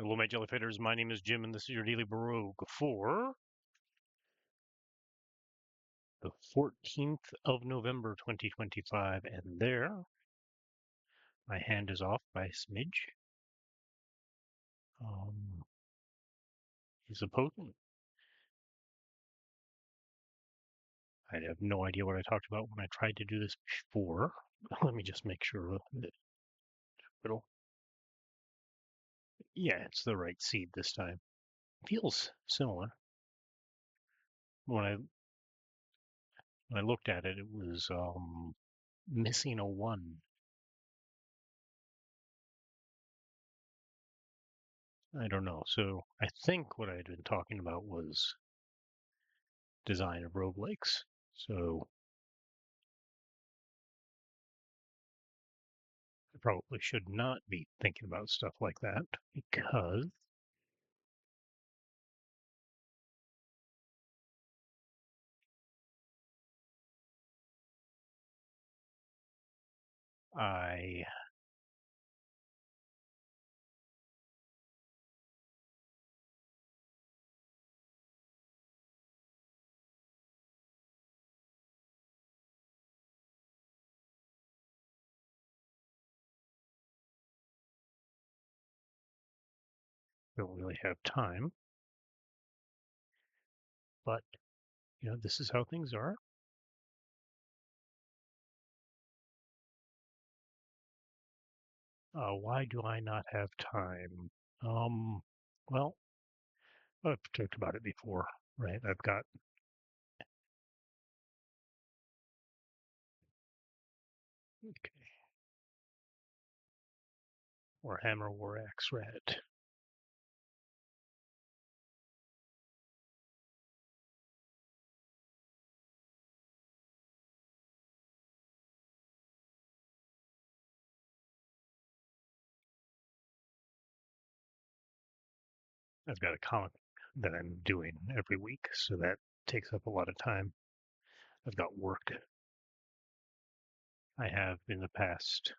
Hello, my jellyfighters. My name is Jim, and this is your Daily Brogue for the 14th of November, 2025. And there, my hand is off by a smidge. He's a potent. I have no idea what I talked about when I tried to do this before. Let me just make sure that it'll. Yeah, it's the right seed this time. Feels similar. When I looked at it, it was missing a one. I don't know. So I think what I had been talking about was design of roguelikes. So I probably should not be thinking about stuff like that because I don't really have time. But, this is how things are. Why do I not have time? Um, well, I've talked about it before, right? I've got, okay, Warhammer War Axe Red. I've got a comic that I'm doing every week, so that takes up a lot of time. I've got work. I have in the past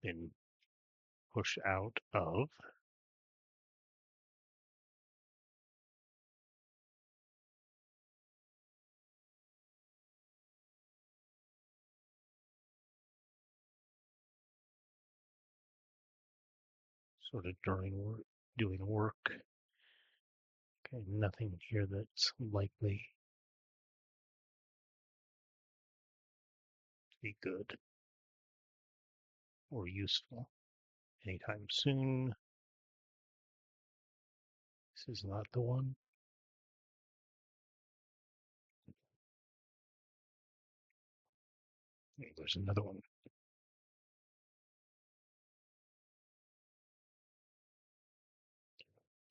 been pushed out of sort of during work, doing work. Okay, nothing here that's likely to be good or useful anytime soon. This is not the one. Okay, there's another one.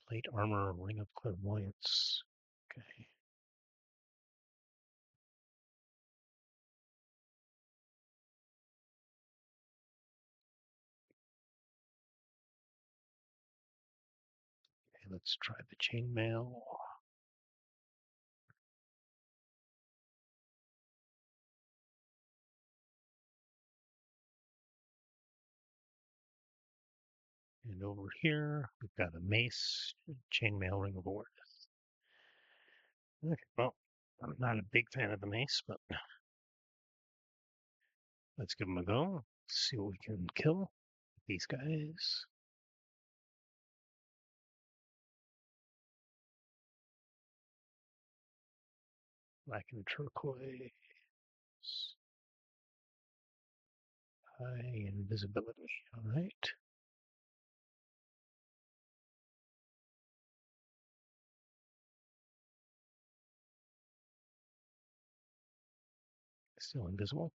Plate armor, ring of clairvoyance. Okay. Okay, let's try the chainmail. And over here, we've got a mace, chainmail, ring of awareness. Okay, well, I'm not a big fan of the mace, but let's give them a go. See what we can kill these guys. Black and turquoise. High invisibility. All right. Still invisible.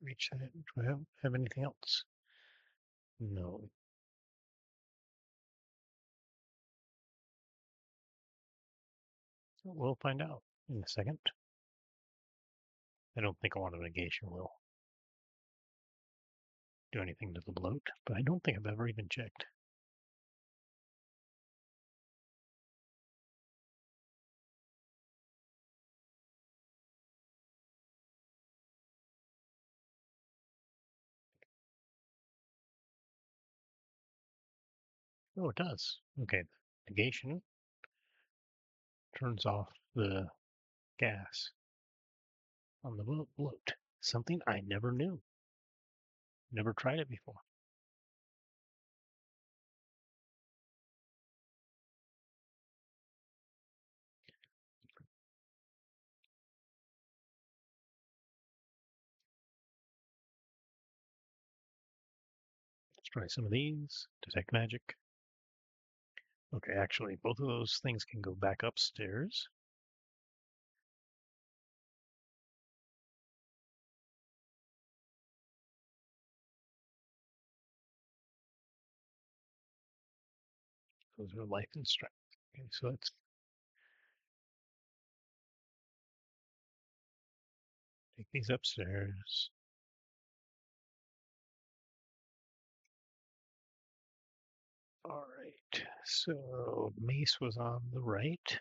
Reach that. Do I have anything else? No. We'll find out in a second. I don't think a lot of negation will do anything to the bloat, but I don't think I've ever even checked. Oh, it does. Okay, negation turns off the gas on the bloat. Something I never knew. Never tried it before. Let's try some of these. Detect magic. Okay, actually, both of those things can go back upstairs. Those are life and strength. Okay, so let's take these upstairs. All right, so mace was on the right.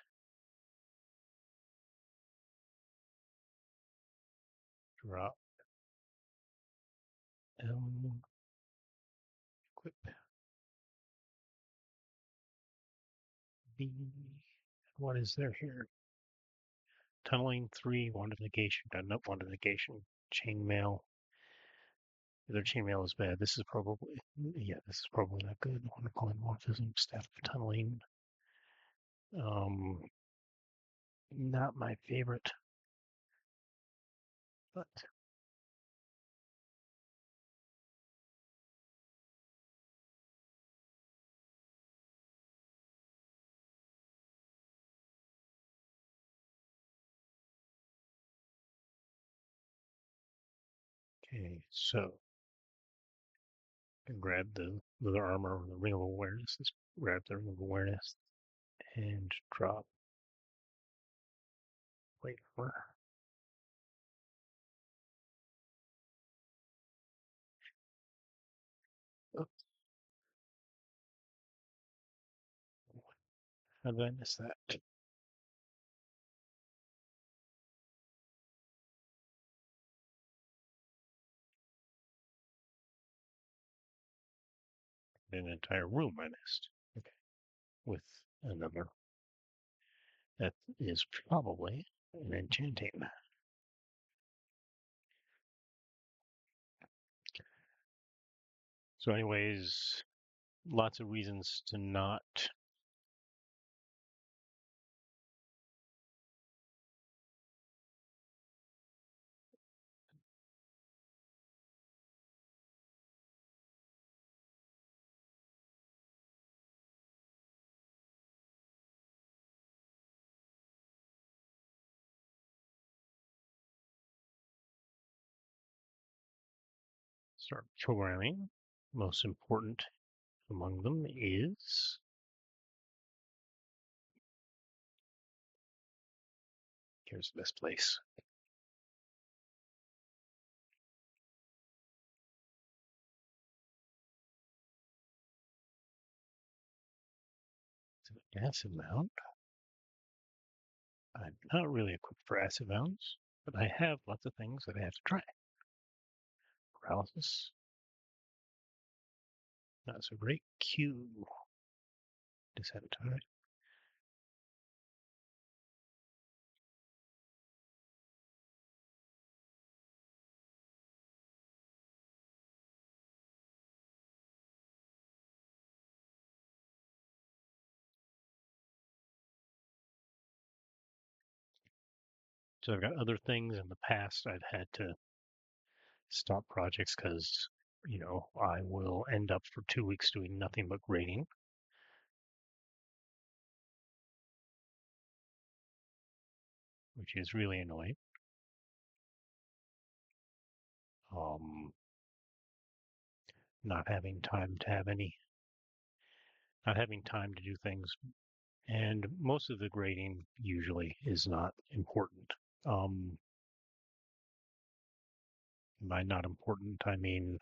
Drop M, equip B. What is there here? Tunneling 3, one negation, not one negation. Chainmail. Their chainmail is bad. This is probably, yeah, this is probably not good. One polymorphism, staff of tunneling. Not my favorite, but okay. So I can grab the leather armor, the ring of awareness. Let's grab the ring of awareness and drop plate armor. Oops, how did I miss that? An entire room I missed. Okay, with a number that is probably an enchanting. So, anyways, lots of reasons to not start programming. Most important among them is here's the best place. It's an acid mount. I'm not really equipped for acid mounts, but I have lots of things that I have to try. Paralysis, not so great. Q, dissatisfied. So I've got other things in the past I've had to stop projects because, I will end up for 2 weeks doing nothing but grading, which is really annoying. Um, not having time to have any, not having time to do things And most of the grading usually is not important. Um, by not important, I mean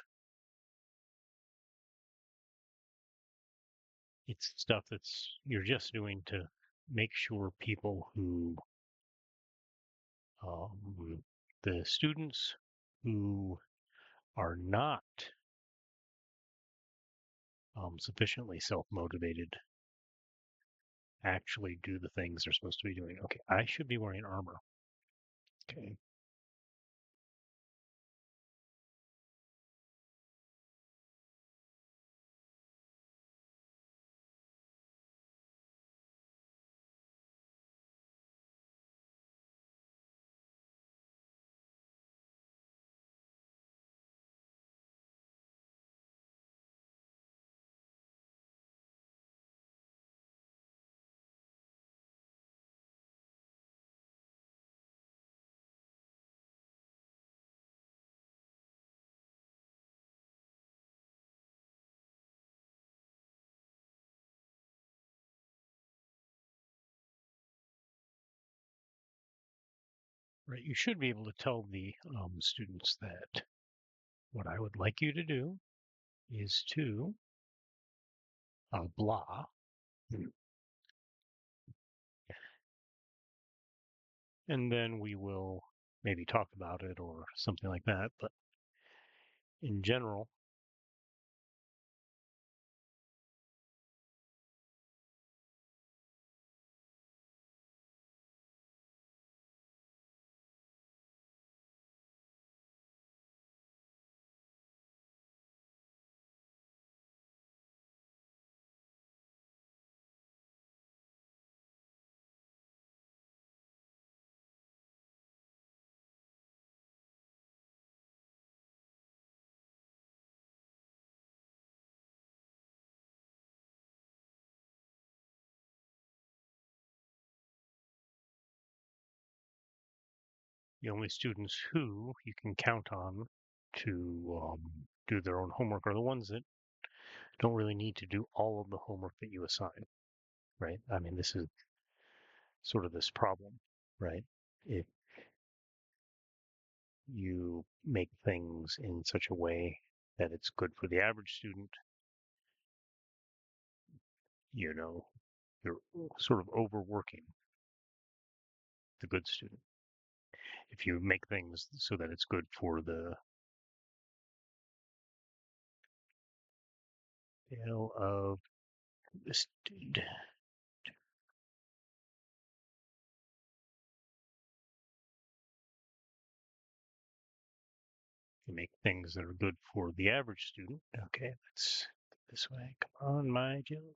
it's stuff that's you're just doing to make sure people who the students who are not sufficiently self-motivated actually do the things they're supposed to be doing. Okay, I should be wearing armor. Okay. Right. You should be able to tell the students that what I would like you to do is to blah, and then we will maybe talk about it or something like that. But in general, the only students who you can count on to do their own homework are the ones that don't really need to do all of the homework that you assign, right? I mean, this is sort of this problem, right? If you make things in such a way that it's good for the average student, you know, you're sort of overworking the good student. If you make things so that it's good for the tail of the student, you make things that are good for the average student. Okay, let's go this way. Come on, my Jill.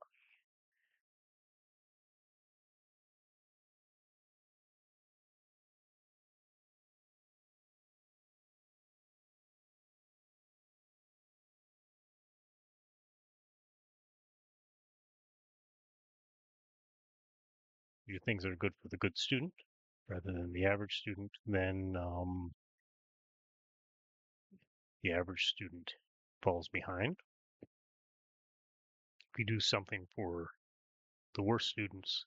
Do things that are good for the good student rather than the average student, then the average student falls behind. If you do something for the worst students,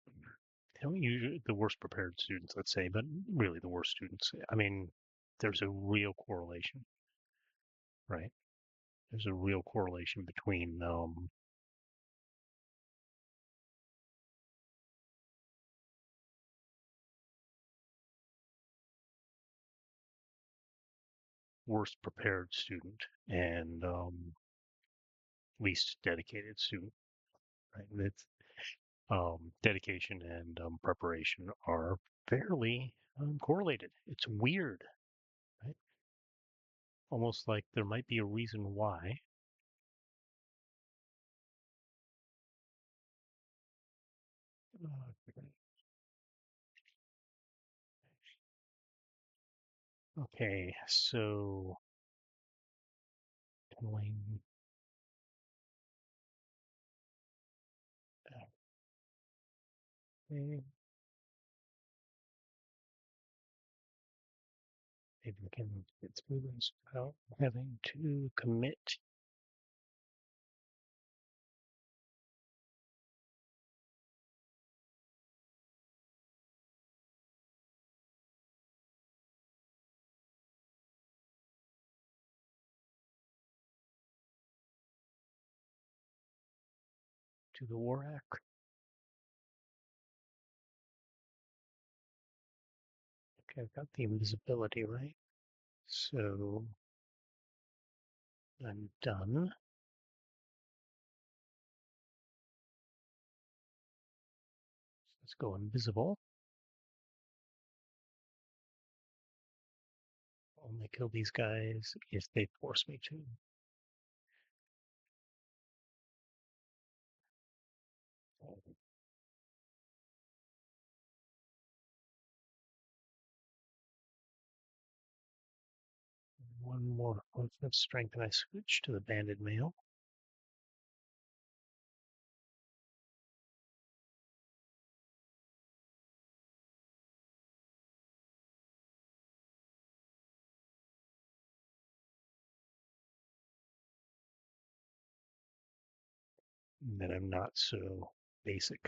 they don't usually the worst prepared students, let's say, but really the worst students. I mean, there's a real correlation, right? There's a real correlation between worst prepared student and least dedicated student, right? And it's dedication and preparation are fairly correlated. It's weird, right? Almost like there might be a reason why. Okay, so tunneling. Okay, maybe we can get through this without having to commit to the Warak. Okay, I've got the invisibility, right? So I'm done. Let's go invisible. Only kill these guys if they force me to. One more point of strength, and I switch to the banded male. And then I'm not so basic.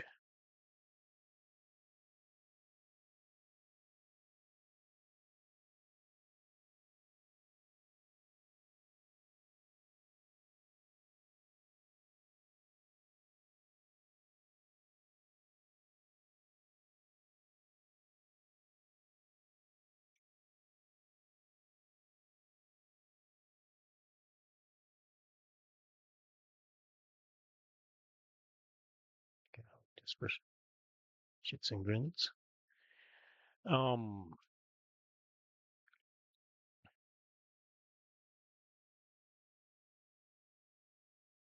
Just for shits and grins.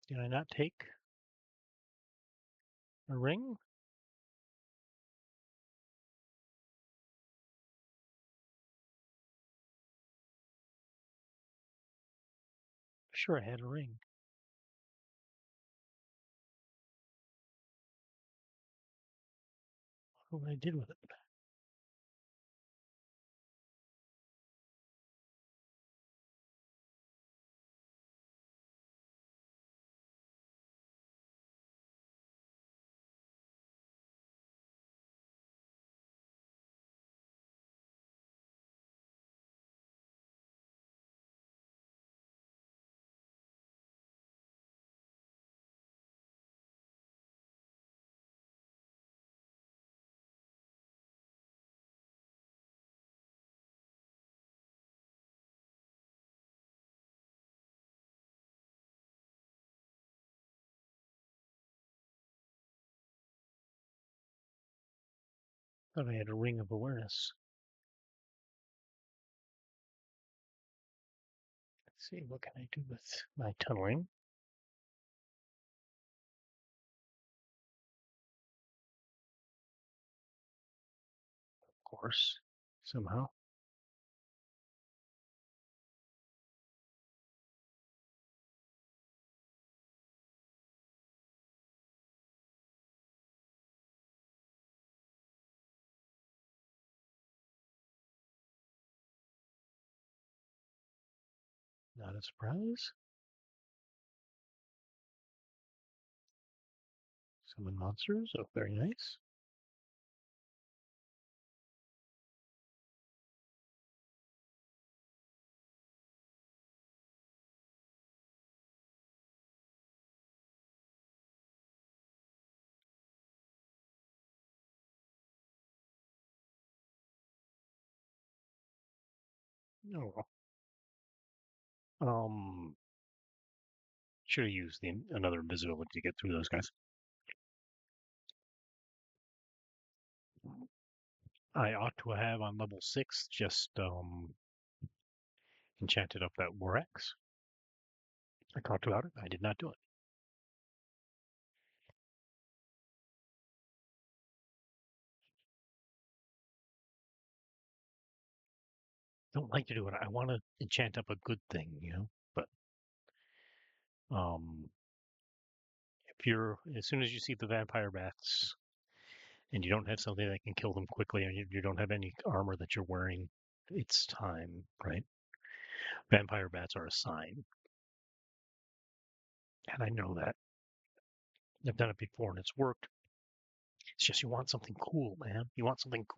Did I not take a ring? Sure, I had a ring. What I did with it? Thought I had a ring of awareness. Let's see, what can I do with my tunneling? Of course, somehow. Not a surprise. Summon monsters. Oh, very nice. Oh, well. Should have used another invisibility to get through those guys. I ought to have on level 6 just enchanted up that Warex. I talked about it. I did not do it. Don't like to do it. I want to enchant up a good thing, But if you're as soon as you see the vampire bats and you don't have something that can kill them quickly, and you don't have any armor that you're wearing, it's time, right? Vampire bats are a sign, and I know that. I've done it before and it's worked. It's just you want something cool, man. You want something cool.